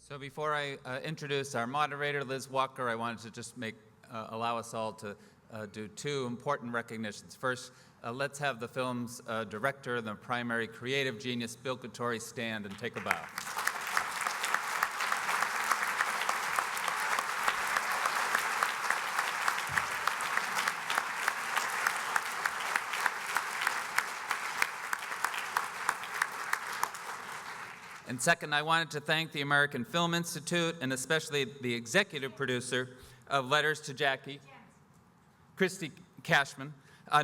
So before I introduce our moderator, Liz Walker, I wanted to just allow us all to do two important recognitions. First, let's have the film's director, the primary creative genius, Bill Couturié, stand and take a bow. And second, I wanted to thank the American Film Institute and especially the executive producer of Letters to Jackie, Christy Cashman,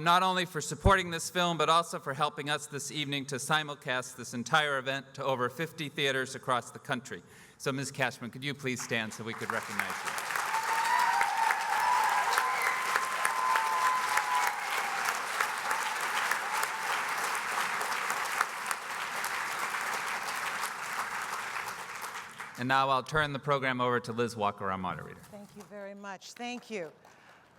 not only for supporting this film, but also for helping us this evening to simulcast this entire event to over 50 theaters across the country. So Ms. Cashman, could you please stand so we could recognize you? And now I'll turn the program over to Liz Walker, our moderator. Thank you very much. Thank you.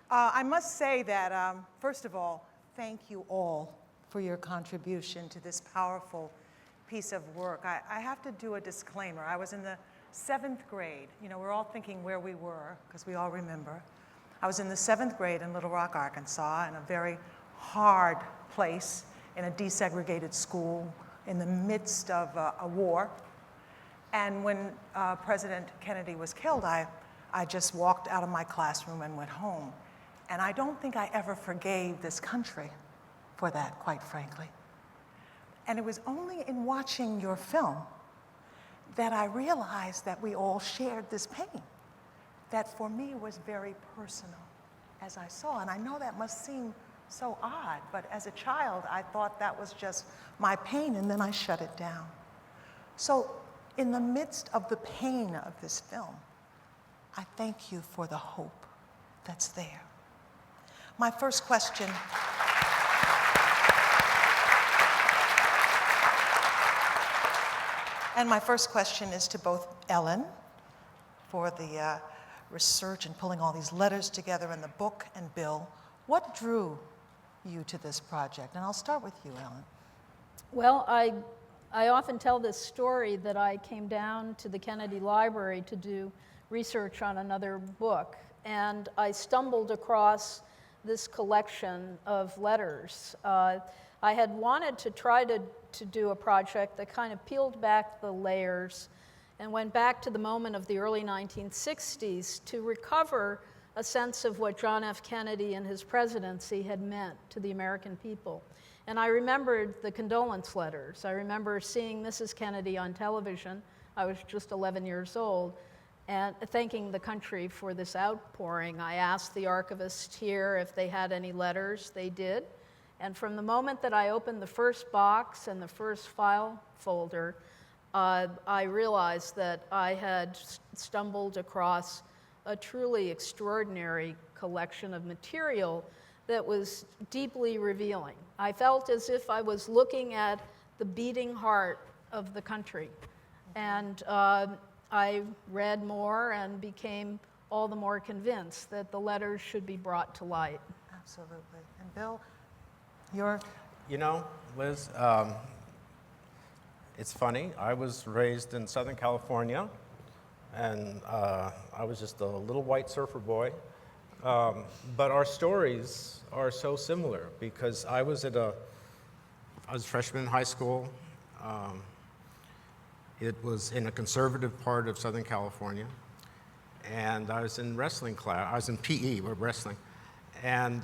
I must say that, first of all, thank you all for your contribution to this powerful piece of work. I have to do a disclaimer. I was in the 7th grade. You know, we're all thinking where we were, because we all remember. I was in the 7th grade in Little Rock, Arkansas, in a very hard place, in a desegregated school, in the midst of a war. And when President Kennedy was killed, I just walked out of my classroom and went home. And I don't think I ever forgave this country for that, quite frankly. And it was only in watching your film that I realized that we all shared this pain, that for me was very personal, as I saw. And I know that must seem so odd, but as a child, I thought that was just my pain, and then I shut it down. So, in the midst of the pain of this film, I thank you for the hope that's there. My first question, is to both Ellen for the research and pulling all these letters together in the book, and Bill, what drew you to this project? And I'll start with you, Ellen. Well, I often tell this story that I came down to the Kennedy Library to do research on another book, and I stumbled across this collection of letters. I had wanted to try to do a project that kind of peeled back the layers and went back to the moment of the early 1960s to recover a sense of what John F. Kennedy and his presidency had meant to the American people. And I remembered the condolence letters. I remember seeing Mrs. Kennedy on television. I was just 11 years old, and thanking the country for this outpouring. I asked the archivist here if they had any letters. They did. And from the moment that I opened the first box and the first file folder, I realized that I had stumbled across a truly extraordinary collection of material that was deeply revealing. I felt as if I was looking at the beating heart of the country. And I read more and became all the more convinced that the letters should be brought to light. Absolutely. And Bill, You know, Liz, it's funny. I was raised in Southern California, and I was just a little white surfer boy. But our stories are so similar, because I was a freshman in high school. It was in a conservative part of Southern California, and I was in wrestling class. I was in PE, we're wrestling. And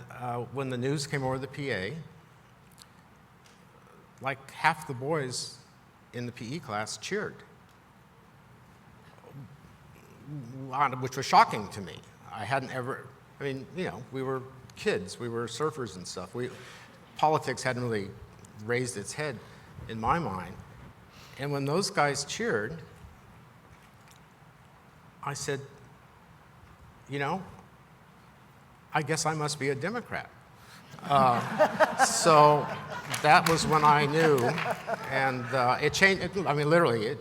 when the news came over the PA, like half the boys in the PE class cheered, which was shocking to me. I hadn't ever, I mean, you know, we were kids, we were surfers and stuff. Politics hadn't really raised its head in my mind. And when those guys cheered, I said, you know, I guess I must be a Democrat. So that was when I knew, and it changed, literally, it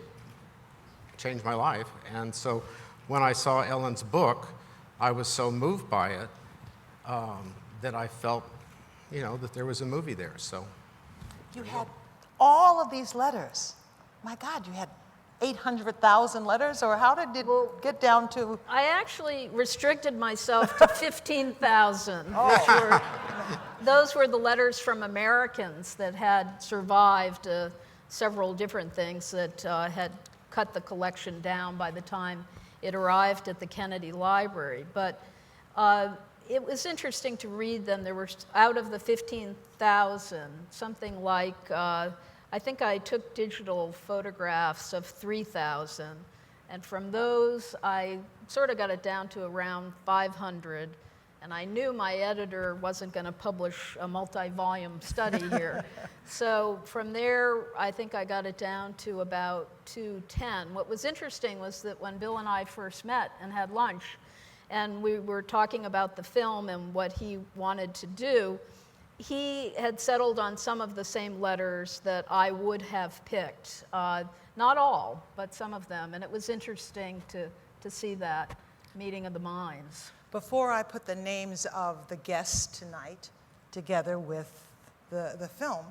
changed my life. And so when I saw Ellen's book, I was so moved by it that I felt, you know, that there was a movie there. So you had all of these letters. My God, you had 800,000 letters, or how did it get down to? I actually restricted myself to 15,000, which were, those were the letters from Americans that had survived several different things that had cut the collection down by the time it arrived at the Kennedy Library. But it was interesting to read them. There were, out of the 15,000, something like, I think I took digital photographs of 3,000. And from those, I sort of got it down to around 500. And I knew my editor wasn't going to publish a multi-volume study here. So from there, I think I got it down to about 210. What was interesting was that when Bill and I first met and had lunch, and we were talking about the film and what he wanted to do, he had settled on some of the same letters that I would have picked. Not all, but some of them. And it was interesting to see that meeting of the minds. Before I put the names of the guests tonight together with the film,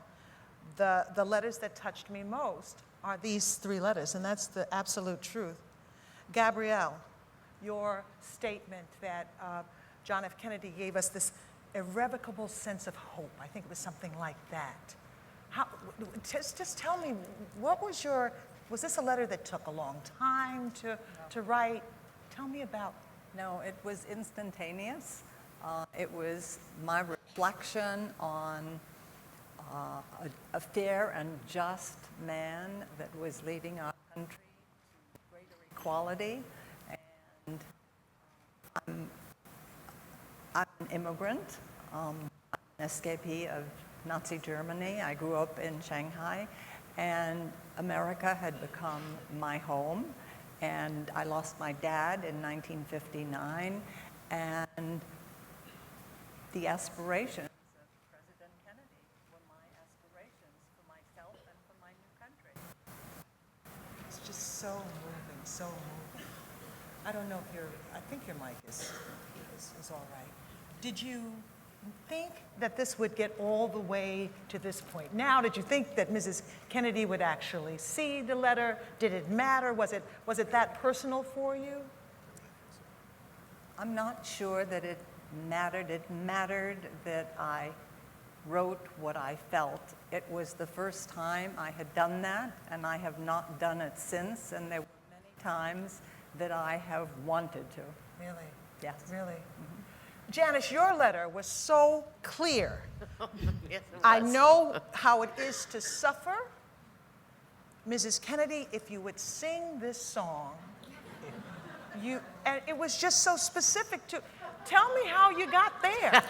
the letters that touched me most are these 3 letters, and that's the absolute truth. Gabrielle, your statement that John F. Kennedy gave us this irrevocable sense of hope. I think it was something like that. Just tell me, what was this a letter that took a long time to write? Tell me about. No, it was instantaneous. It was my reflection on a fair and just man that was leading our country to greater equality. And I'm an immigrant. I'm an escapee of Nazi Germany. I grew up in Shanghai, and America had become my home. And I lost my dad in 1959, and the aspirations of President Kennedy were my aspirations for myself and for my new country. It's just so moving, so moving. I don't know if I think your mic is all right. Did you think that this would get all the way to this point? Now, did you think that Mrs. Kennedy would actually see the letter? Did it matter? Was it that personal for you? I'm not sure that it mattered. It mattered that I wrote what I felt. It was the first time I had done that, and I have not done it since, and there were many times that I have wanted to. Really? Yes. Really? Mm-hmm. Janice, your letter was so clear. Yes, it I was. know how it is to suffer. Mrs. Kennedy, if you would sing this song, and it was just so specific to, tell me how you got there.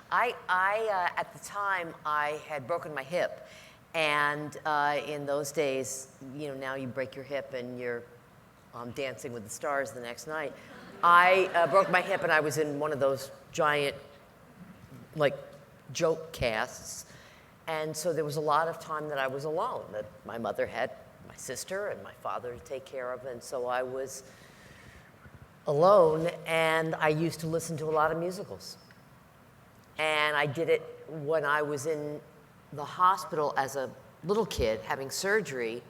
At the time, I had broken my hip. And in those days, now you break your hip and you're dancing with the stars the next night. I broke my hip and I was in one of those giant, joke casts. And so there was a lot of time that I was alone, that my mother had my sister and my father to take care of. And so I was alone, and I used to listen to a lot of musicals. And I did it when I was in the hospital as a little kid having surgery.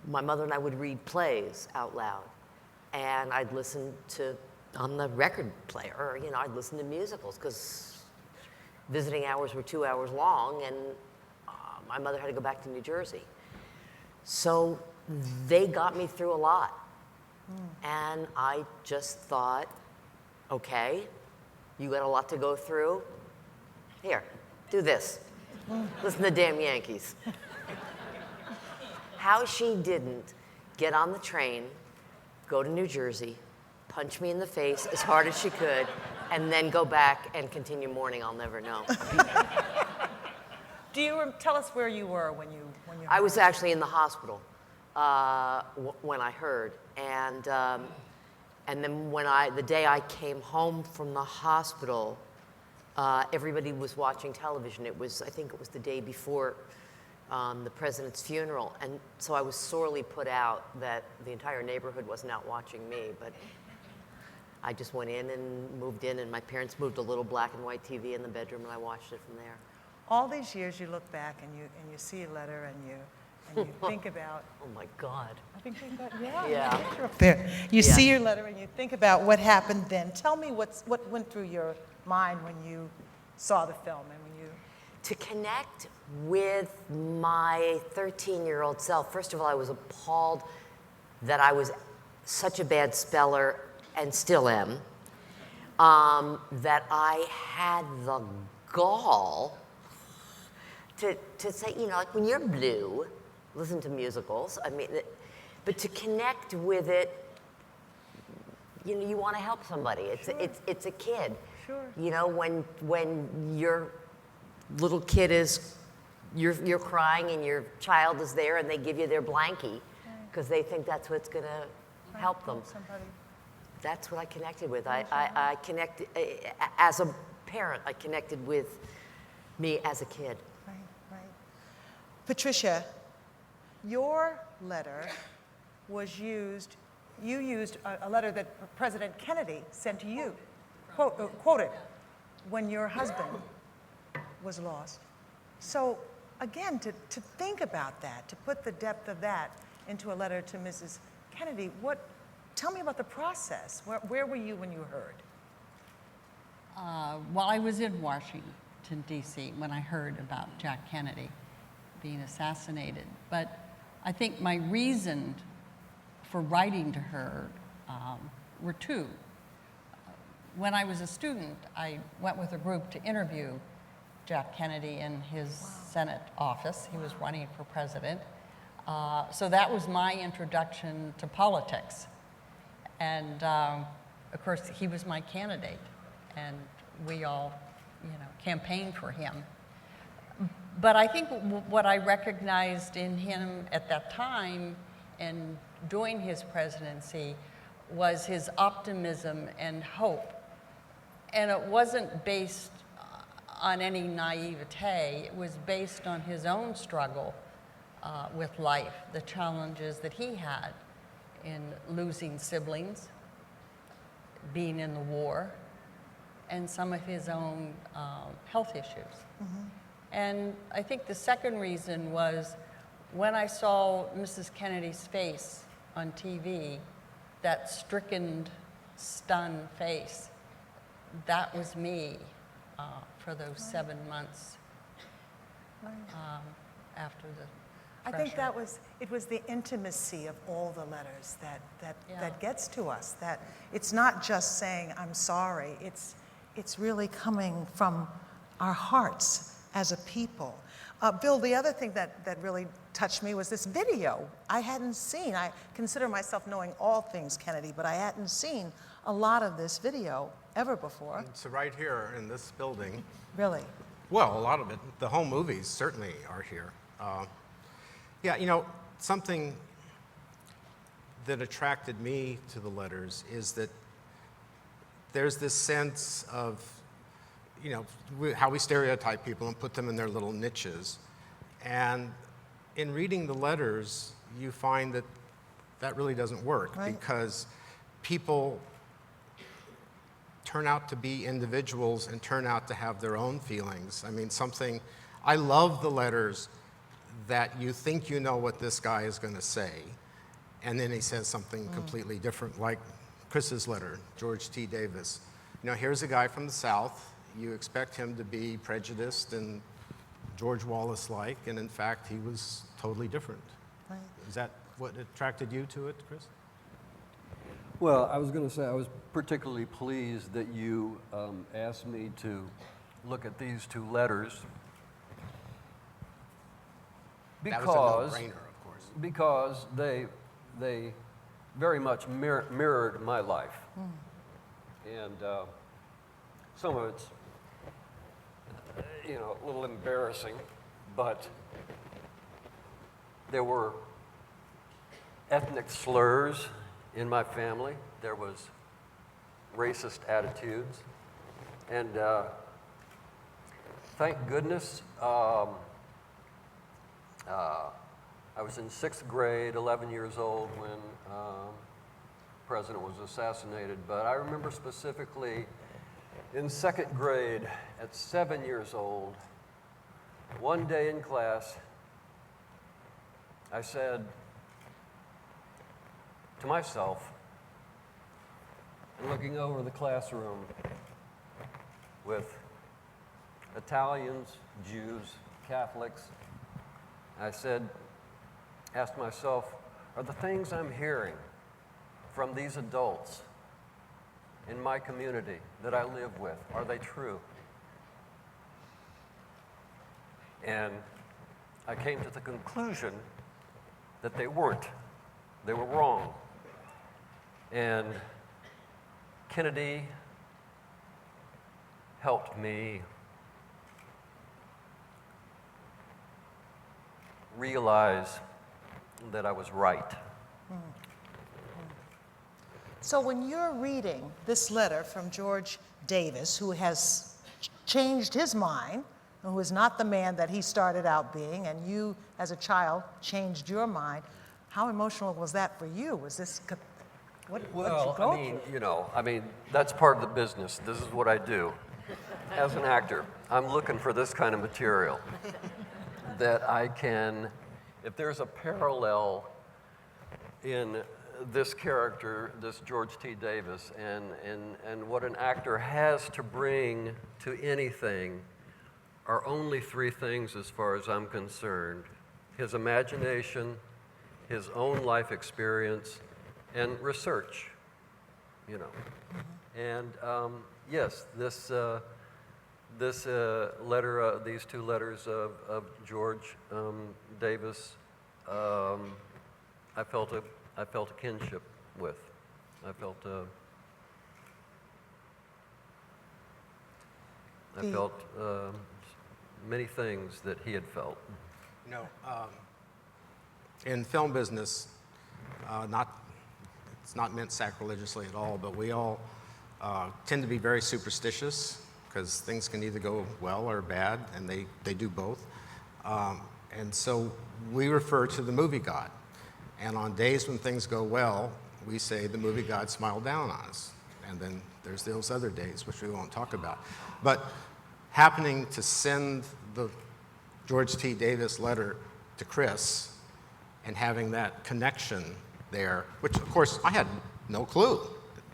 My mother and I would read plays out loud. And I'd listen to, on the record player, I'd listen to musicals because visiting hours were 2 hours long, and my mother had to go back to New Jersey. So they got me through a lot. And I just thought, okay, you got a lot to go through. Here, do this. Listen to damn Yankees. How she didn't get on the train, go to New Jersey, punch me in the face as hard as she could, and then go back and continue mourning, I'll never know. Do you tell us where you were when you I was actually in the hospital when I heard, and then the day I came home from the hospital, everybody was watching television. I think it was the day before the president's funeral, and so I was sorely put out that the entire neighborhood wasn't out watching me, but I just went in and moved in, and my parents moved a little black and white TV in the bedroom, and I watched it from there. All these years you look back and you see a letter and you think about, Oh my God. I think we got, yeah, Yeah. picture up there. You Yeah. see your letter and you think about what happened then. Tell me what went through your mind when you saw the film and when you, To connect with my 13-year-old self, first of all, I was appalled that I was such a bad speller and still am, that I had the gall to say, you know, like when you're blue, listen to musicals, I mean, but to connect with it, you know, you want to help somebody. It's a kid. Sure. You know, when your little kid is, you're crying and your child is there and they give you their blankie because they think that's what's going to help them. somebody. That's what I connected with. I connected, as a parent, I connected with me as a kid. Right, right. Patricia, your letter was used, you used a letter that President Kennedy sent to you, quoted, when your husband was lost. So again, to think about that, to put the depth of that into a letter to Mrs. Kennedy, tell me about the process. Where were you when you heard? Well, I was in Washington, D.C. when I heard about Jack Kennedy being assassinated. But I think my reason for writing to her were two. When I was a student, I went with a group to interview Jack Kennedy in his Senate office. He was running for president. So that was my introduction to politics. And of course, he was my candidate, and we all, you know, campaigned for him. But I think what I recognized in him at that time and during his presidency was his optimism and hope. And it wasn't based on any naivete. It was based on his own struggle with life, the challenges that he had in losing siblings, being in the war, and some of his own health issues. Mm-hmm. And I think the second reason was when I saw Mrs. Kennedy's face on TV, that stricken, stunned face, that was me for those 7 months after the I think it was the intimacy of all the letters that gets to us, that it's not just saying, I'm sorry, it's really coming from our hearts as a people. Bill, the other thing that really touched me was this video I hadn't seen. I consider myself knowing all things Kennedy, but I hadn't seen a lot of this video ever before. It's right here in this building. Really? Well, a lot of it. The home movies certainly are here. Yeah, you know, something that attracted me to the letters is that there's this sense of, you know, how we stereotype people and put them in their little niches. And in reading the letters, you find that that really doesn't work, right, because people turn out to be individuals and turn out to have their own feelings. I mean, I love the letters that you think you know what this guy is going to say, and then he says something completely different, like Chris's letter, George T. Davis. You know, here's a guy from the South. You expect him to be prejudiced and George Wallace-like, and in fact, he was totally different. Right. Is that what attracted you to it, Chris? Well, I was going to say I was particularly pleased that you asked me to look at these two letters That was a no-brainer, of course. because they very much mirrored my life. And some of it's, you know, a little embarrassing, but there were ethnic slurs in my family. There was racist attitudes. And thank goodness, I was in 6th grade, 11 years old, when the president was assassinated. But I remember specifically in 2nd grade, at 7 years old, one day in class, I said to myself, and looking over the classroom with Italians, Jews, Catholics, asked myself, are the things I'm hearing from these adults in my community that I live with, are they true? And I came to the conclusion that they weren't. They were wrong. And Kennedy helped me realize that I was right. So when you're reading this letter from George Davis, who has changed his mind, who is not the man that he started out being, and you as a child changed your mind, how emotional was that for you? Was this, what did you go through? That's part of the business. This is what I do. As an actor, I'm looking for this kind of material that I can, if there's a parallel in this character, this George T. Davis, and what an actor has to bring to anything are only three things as far as I'm concerned: his imagination, his own life experience, and research, And yes, this letter, these two letters of George Davis, I felt a kinship with. I felt many things that he had felt. In film business, it's not meant sacrilegiously at all, but we all tend to be very superstitious because things can either go well or bad, and they do both. And so we refer to the movie god. And on days when things go well, we say the movie god smiled down on us. And then there's those other days, which we won't talk about. But happening to send the George T. Davis letter to Chris and having that connection there, which of course I had no clue.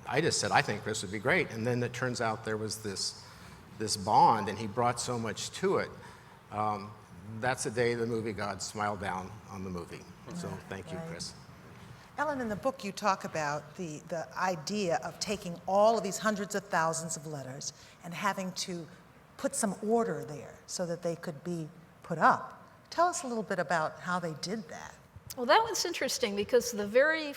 I just said, I think Chris would be great. And then it turns out there was this bond, and he brought so much to it. That's the day the movie god smiled down on the movie. So thank you, Chris. Ellen, in the book you talk about the idea of taking all of these hundreds of thousands of letters and having to put some order there so that they could be put up. Tell us a little bit about how they did that. Well, that was interesting because the very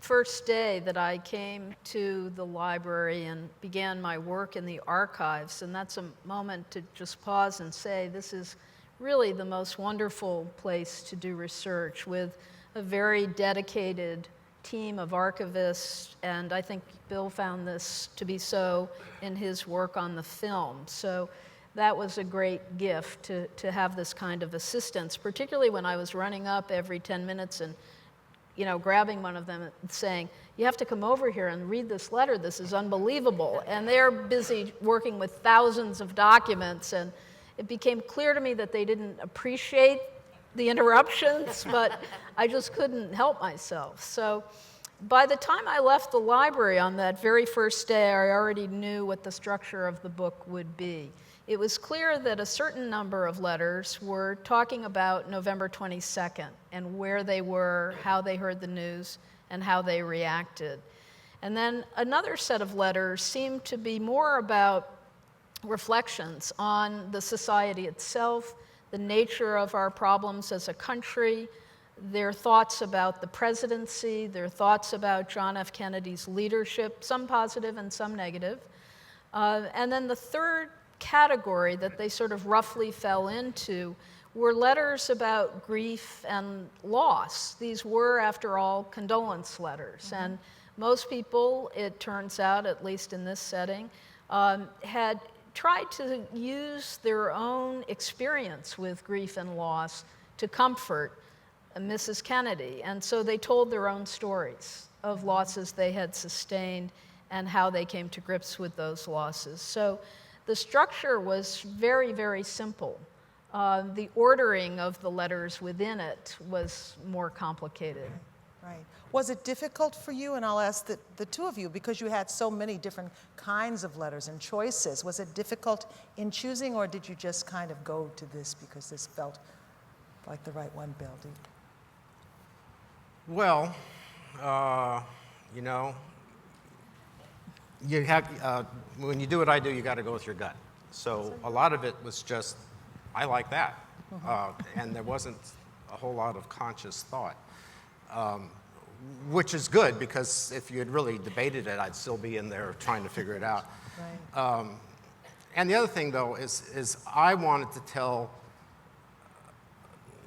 first day that I came to the library and began my work in the archives, and that's a moment to just pause and say this is really the most wonderful place to do research with a very dedicated team of archivists, and I think Bill found this to be so in his work on the film. So that was a great gift to have this kind of assistance, particularly when I was running up every 10 minutes and grabbing one of them and saying, you have to come over here and read this letter, this is unbelievable. And they're busy working with thousands of documents, and it became clear to me that they didn't appreciate the interruptions, but I just couldn't help myself. So by the time I left the library on that very first day, I already knew what the structure of the book would be. It was clear that a certain number of letters were talking about November 22nd and where they were, how they heard the news, and how they reacted. And then another set of letters seemed to be more about reflections on the society itself, the nature of our problems as a country, their thoughts about the presidency, their thoughts about John F. Kennedy's leadership, some positive and some negative. And then the third category that they sort of roughly fell into were letters about grief and loss. These were, after all, condolence letters. Mm-hmm. And most people, it turns out, at least in this setting, had tried to use their own experience with grief and loss to comfort Mrs. Kennedy. And so they told their own stories of losses they had sustained and how they came to grips with those losses. So the structure was very, very simple. the ordering of the letters within it was more complicated. Right. Was it difficult for you, and I'll ask the two of you, because you had so many different kinds of letters and choices, was it difficult in choosing, or did you just kind of go to this because this felt like the right one, Bill? Well, you know, you have, when you do what I do, you got to go with your gut. So a lot of it was just, I like that. And there wasn't a whole lot of conscious thought, which is good, because if you had really debated it, I'd still be in there trying to figure it out. Right. And the other thing, though, is I wanted to tell,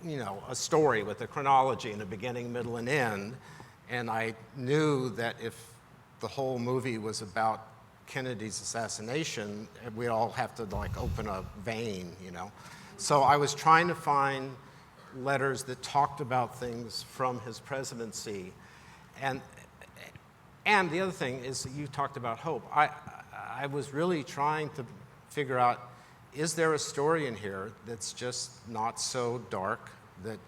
you know, a story with a chronology and a beginning, middle, and end. And I knew that if the whole movie was about Kennedy's assassination, we'd all have to like open a vein, you know. So I was trying to find letters that talked about things from his presidency. And the other thing is that you talked about hope. I was really trying to figure out, is there a story in here that's just not so dark that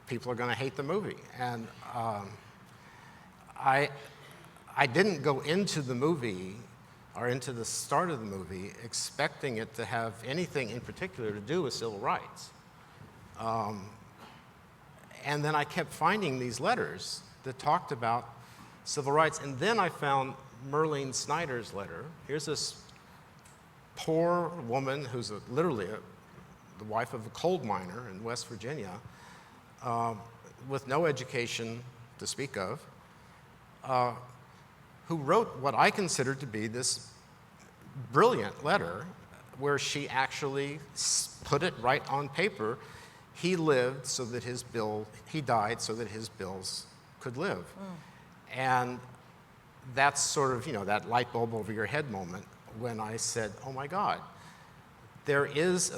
people are going to hate the movie? And I didn't go into the movie or into the start of the movie expecting it to have anything in particular to do with civil rights. And then I kept finding these letters that talked about civil rights. And then I found Merlene Snyder's letter. Here's this poor woman who's literally the wife of a coal miner in West Virginia, with no education to speak of, who wrote what I considered to be this brilliant letter where she actually put it right on paper. He lived so that he died so that his bills could live. And that's sort of, you know, that light bulb over your head moment when I said, oh my God, there is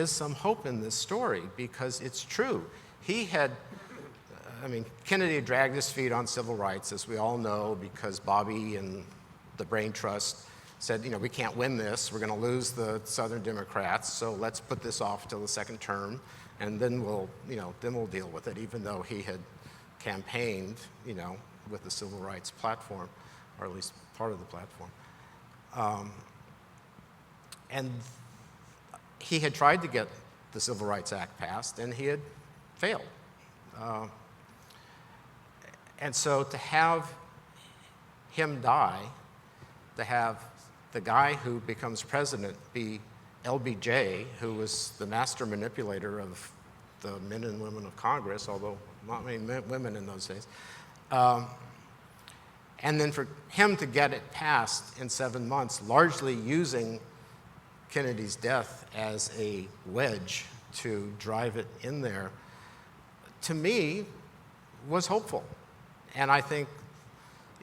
some hope in this story, because it's true. Kennedy dragged his feet on civil rights, as we all know, because Bobby and the Brain Trust said, you know, we can't win this, we're going to lose the Southern Democrats, so let's put this off till the second term, and then we'll deal with it, even though he had campaigned, you know, with the civil rights platform, or at least part of the platform. And he had tried to get the Civil Rights Act passed, and he had failed. And so to have him die, to have the guy who becomes president be LBJ, who was the master manipulator of the men and women of Congress, although not many women in those days, and then for him to get it passed in 7 months, largely using Kennedy's death as a wedge to drive it in there, to me, was hopeful. And I think,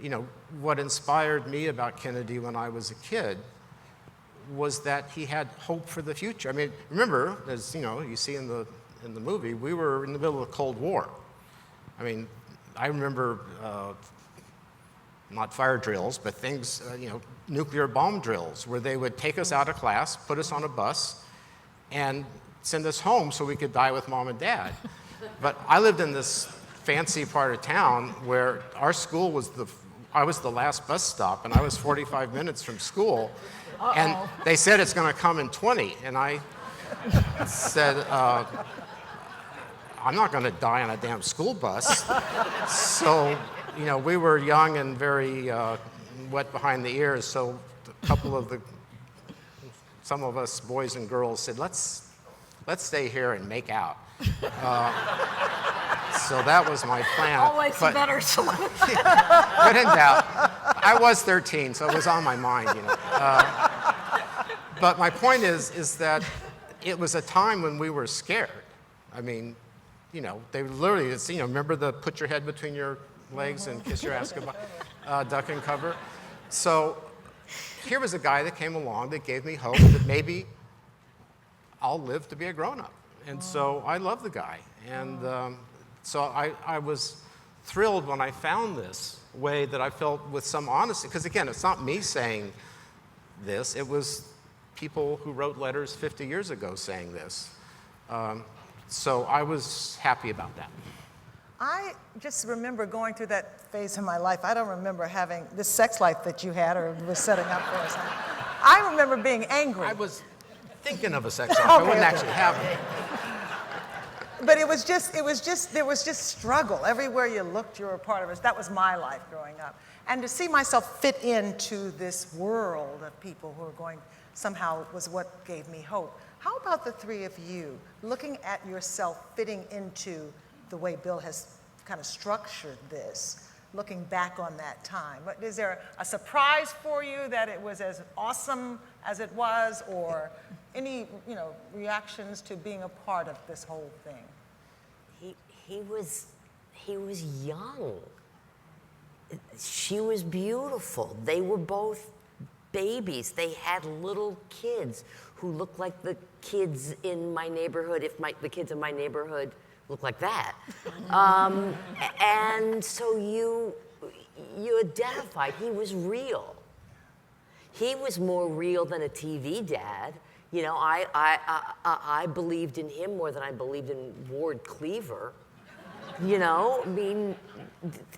you know, what inspired me about Kennedy when I was a kid was that he had hope for the future. I mean, remember, as you know, you see in the movie, we were in the middle of the Cold War. I mean, I remember not fire drills, but things, you know, nuclear bomb drills, where they would take us out of class, put us on a bus, and send us home so we could die with mom and dad. But I lived in this fancy part of town where our school was I was the last bus stop, and I was 45 minutes from school. And they said it's going to come in 20. And I said, I'm not going to die on a damn school bus. So, you know, we were young and very wet behind the ears. So some of us boys and girls said, let's stay here and make out. So that was my plan. Always a better solution. But in doubt, I was 13, so it was on my mind, you know. But my point is that it was a time when we were scared. I mean, you know, they literally, you know, remember the put your head between your legs and kiss your ass goodbye, duck and cover. So here was a guy that came along that gave me hope that maybe I'll live to be a grown-up. And so I love the guy. And so I was thrilled when I found this way that I felt with some honesty. Because again, it's not me saying this. It was people who wrote letters 50 years ago saying this. So I was happy about that. I just remember going through that phase of my life. I don't remember having this sex life that you had or was setting up for us. I remember being angry. I was thinking of a sex life. I wouldn't actually have it. But there was just struggle. Everywhere you looked, you were a part of it. That was my life growing up. And to see myself fit into this world of people who are going, somehow was what gave me hope. How about the three of you, looking at yourself fitting into the way Bill has kind of structured this, looking back on that time? Is there a surprise for you that it was as awesome as it was, or any, reactions to being a part of this whole thing? He was young. She was beautiful. They were both babies. They had little kids who looked like the kids in my neighborhood, if the kids in my neighborhood look like that. And so you identified, he was real. He was more real than a TV dad. I believed in him more than I believed in Ward Cleaver.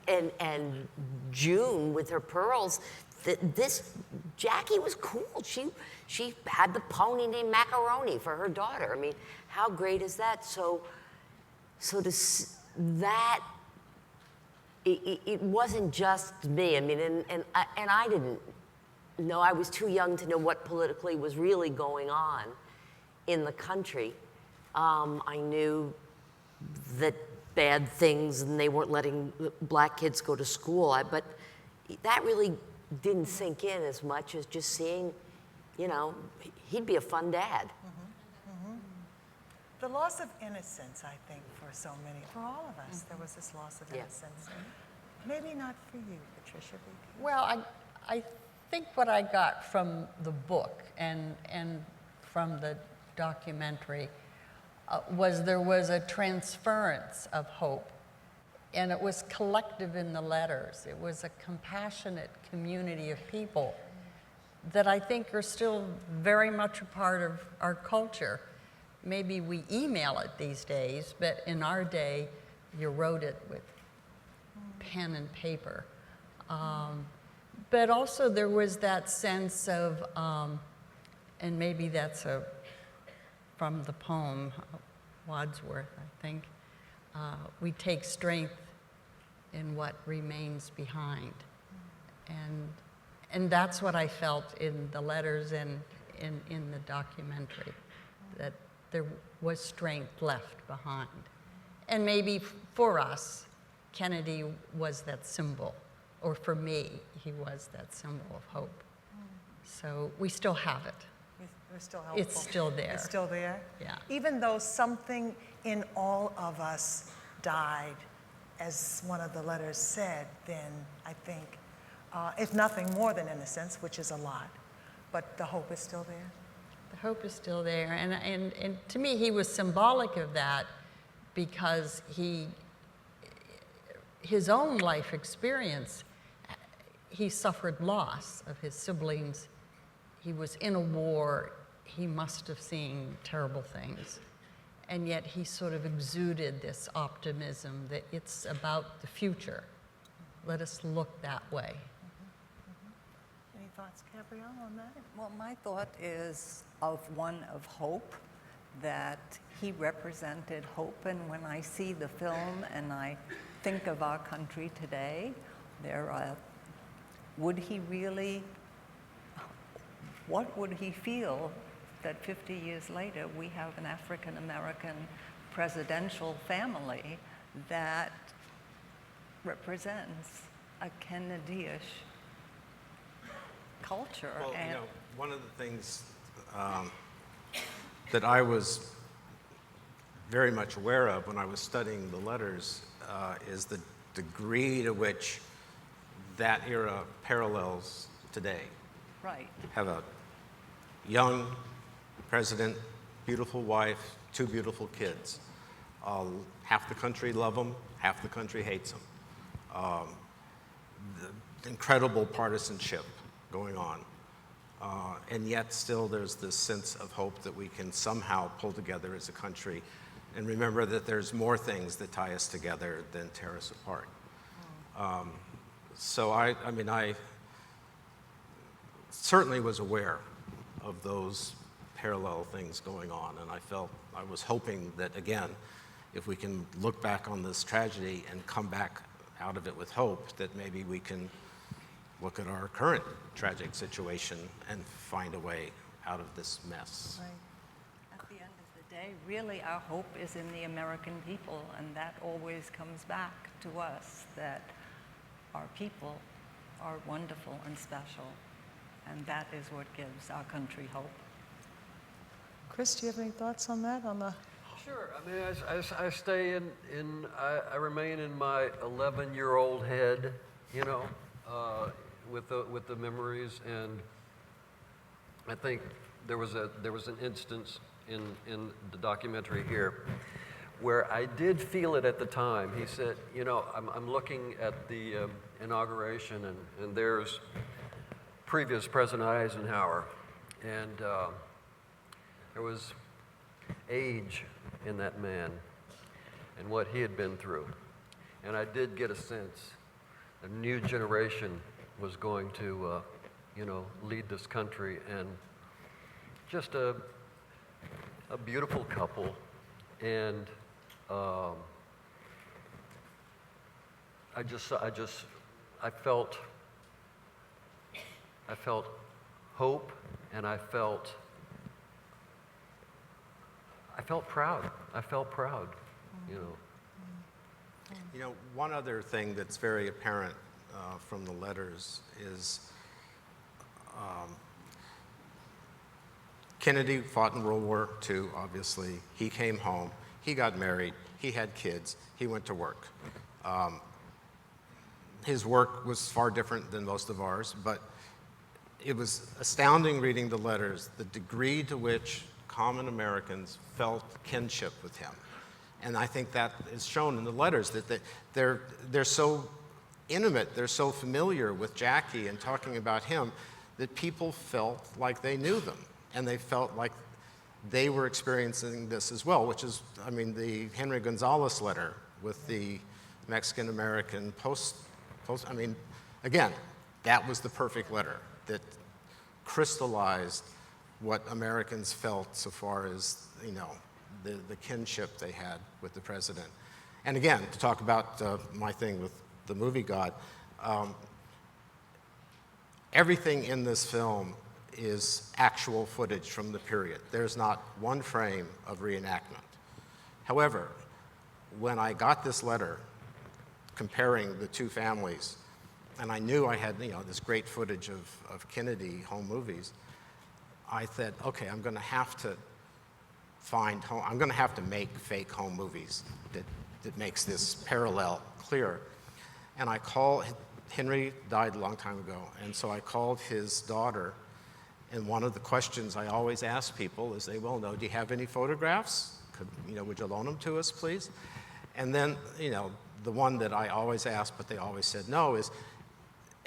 And June with her pearls, Jackie was cool. She had the pony named Macaroni for her daughter. I mean, how great is that? So it wasn't just me. I mean, and I didn't know. I was too young to know what politically was really going on in the country. I knew that bad things, and they weren't letting black kids go to school. But that really didn't sink in as much as just seeing, he'd be a fun dad. The loss of innocence, I think, for so many, for all of us, there was this loss of innocence. Maybe not for you, Patricia. Well, I think what I got from the book and from the documentary there was a transference of hope, and it was collective in the letters. It was a compassionate community of people that I think are still very much a part of our culture. Maybe we email it these days, but in our day, you wrote it with pen and paper. But also there was that sense of, and maybe that's from the poem, Wadsworth, I think, we take strength in what remains behind. And that's what I felt in the letters and in the documentary, that there was strength left behind. And maybe for us, Kennedy was that symbol, or for me, he was that symbol of hope. So we still have it. We're still helpful. It's still there. It's still there? Yeah. Even though something in all of us died, as one of the letters said, then I think, if nothing more than innocence, which is a lot, but the hope is still there? The hope is still there. And to me, he was symbolic of that because his own life experience, he suffered loss of his siblings. He was in a war. He must have seen terrible things. And yet he sort of exuded this optimism that it's about the future. Let us look that way. Any thoughts, Gabrielle, on that? Well, my thought is one of hope, that he represented hope. And when I see the film and I think of our country today, what would he feel that 50 years later we have an African-American presidential family that represents a Kennedy-ish culture? Well, one of the things that I was very much aware of when I was studying the letters is the degree to which that era parallels today. Right. Have a young president, beautiful wife, 2 beautiful kids. Half the country love him, half the country hates him. The incredible partisanship going on. And yet still there's this sense of hope that we can somehow pull together as a country and remember that there's more things that tie us together than tear us apart. So I mean, I certainly was aware of those parallel things going on, and I was hoping that, again, if we can look back on this tragedy and come back out of it with hope, that maybe we can look at our current tragic situation and find a way out of this mess. Right. At the end of the day, really our hope is in the American people, and that always comes back to us, that our people are wonderful and special, and that is what gives our country hope. Chris, do you have any thoughts on that? Sure. I mean, I stay I remain in my 11-year-old head, you know, with the memories, and I think there was an instance in the documentary here where I did feel it at the time. He said, you know, I'm looking at the inauguration, and there's previous President Eisenhower, and there was age in that man and what he had been through. And I did get a sense a new generation was going to, you know, lead this country, and just a beautiful couple. And I felt hope, and I felt proud. I felt proud, you know. You know, one other thing that's very apparent from the letters is Kennedy fought in World War II, obviously. He came home, he got married, he had kids, he went to work. His work was far different than most of ours, but it was astounding reading the letters, the degree to which common Americans felt kinship with him. And I think that is shown in the letters, that they're so intimate, they're so familiar with Jackie and talking about him, that people felt like they knew them, and they felt like they were experiencing this as well, which is, I mean, the Henry Gonzalez letter with the Mexican-American I mean, again, that was the perfect letter that crystallized what Americans felt so far as, you know, the kinship they had with the president. And again, to talk about my thing with the movie God, everything in this film is actual footage from the period. There's not one frame of reenactment. However, when I got this letter comparing the two families, and I knew I had, you know, this great footage of Kennedy home movies, I said, okay, I'm going to have to make fake home movies that makes this parallel clear. And Henry died a long time ago, and so I called his daughter, and one of the questions I always ask people is, they well know, do you have any photographs? Would you loan them to us, please? And then, you know, the one that I always ask, but they always said no, is,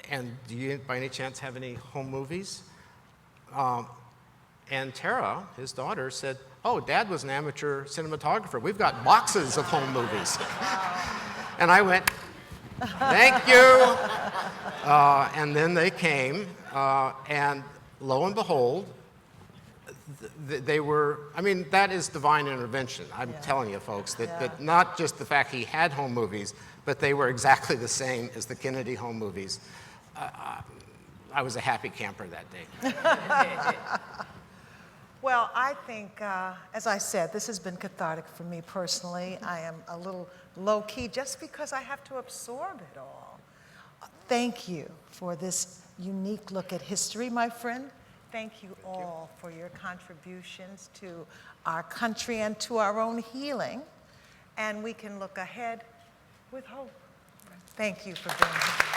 and do you by any chance have any home movies? And Tara, his daughter, said, oh, Dad was an amateur cinematographer. We've got boxes of home movies. And I went, thank you. And then they came, and lo and behold, they were, I mean, that is divine intervention. I'm telling you, folks, that not just the fact he had home movies, but they were exactly the same as the Kennedy home movies. I was a happy camper that day. Well, I think, as I said, this has been cathartic for me personally. I am a little low-key just because I have to absorb it all. Thank you for this unique look at history, my friend. Thank you all for your contributions to our country and to our own healing. And we can look ahead with hope. Thank you for being here.